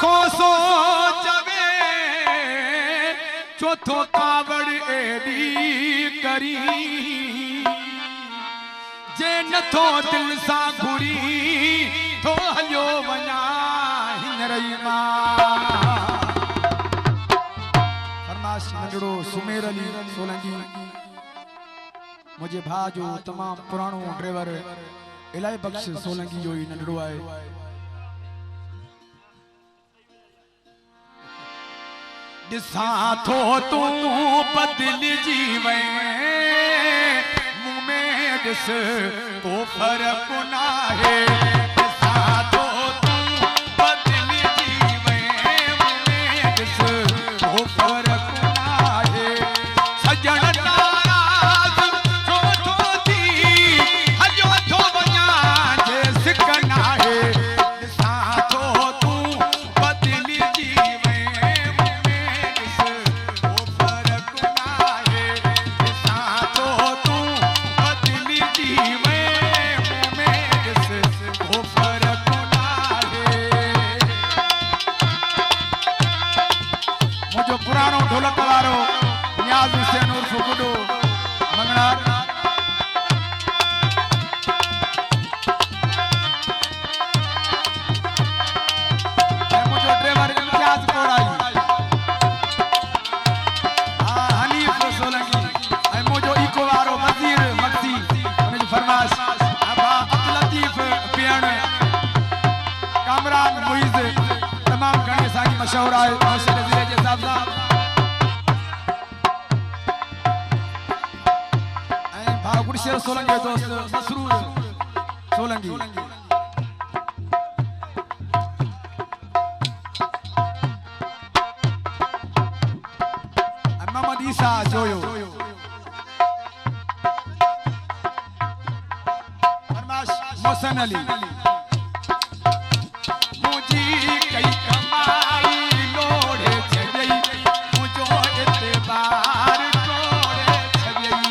को सो जवे चौथो कावड़ एडी करी जे नथो दिल सा घुरी तो हलियो वञा हिन रही मां फरमाश नंढड़ो सुमेर अली सोलंकी मुझे भा जो तमाम पुराणो ड्राइवर इलाही बख्श सोलंकी जो ही नंढड़ो आहे दिसा थो तू बदल जीवे मुंह में दिस को फर्क ना है दिसा थो तू बदल जीवे मुंह में दिस को फर्क ना है सजन नाराज थो थो दी हजो थो वञा जे सिकना है दिसा थो तू बदल जीवे पुरानो ढोलक वारो नियाज हुसैन उर्फ गुडो मंगणार मुझो ड्राइवर इम्तियाज कोड़ाई हनीफ सोलंकी मुझो इको वारो वजीर मक्सी उनजी फरमाश अबा अब्दुल लतीफ पियण कामरान मुइज तमाम घणे साईं मशहूर आहे मौसिर ज़िले जे साहब गुरशेर सोलंकी दोस्त मसरूर सोलंकी मोहम्मद ईसा जोयो फरमाश मोहसिन अली मुझी कई कमाई लोड़े छजई मुझो इतबार तोड़े छजई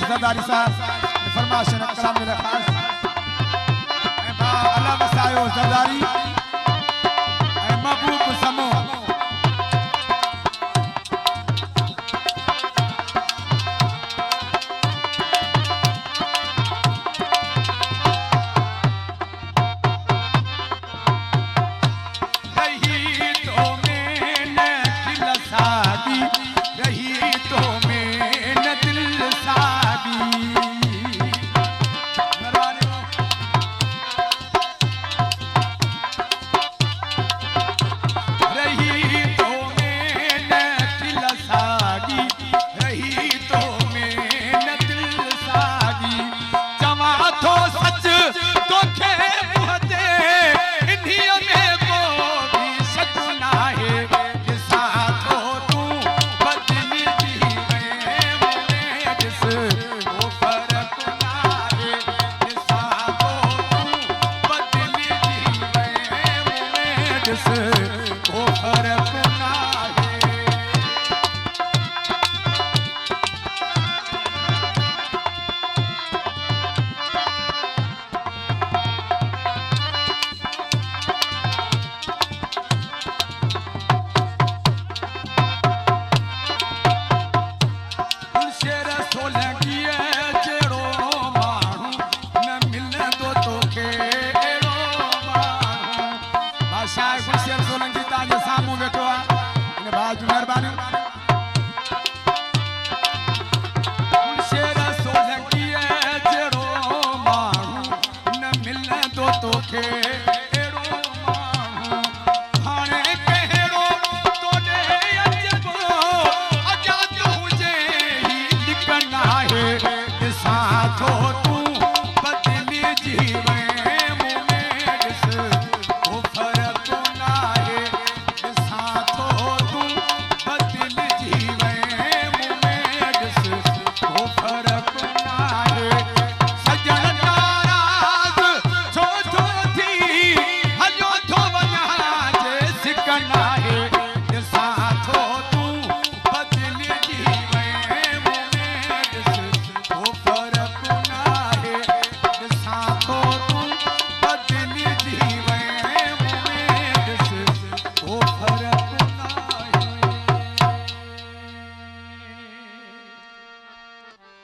ज़रदारी साहब फरमाश कलाम मेरा खास भा अल्लाह वसायो ज़रदारी महबूब समो रही तो मैंने खिलसा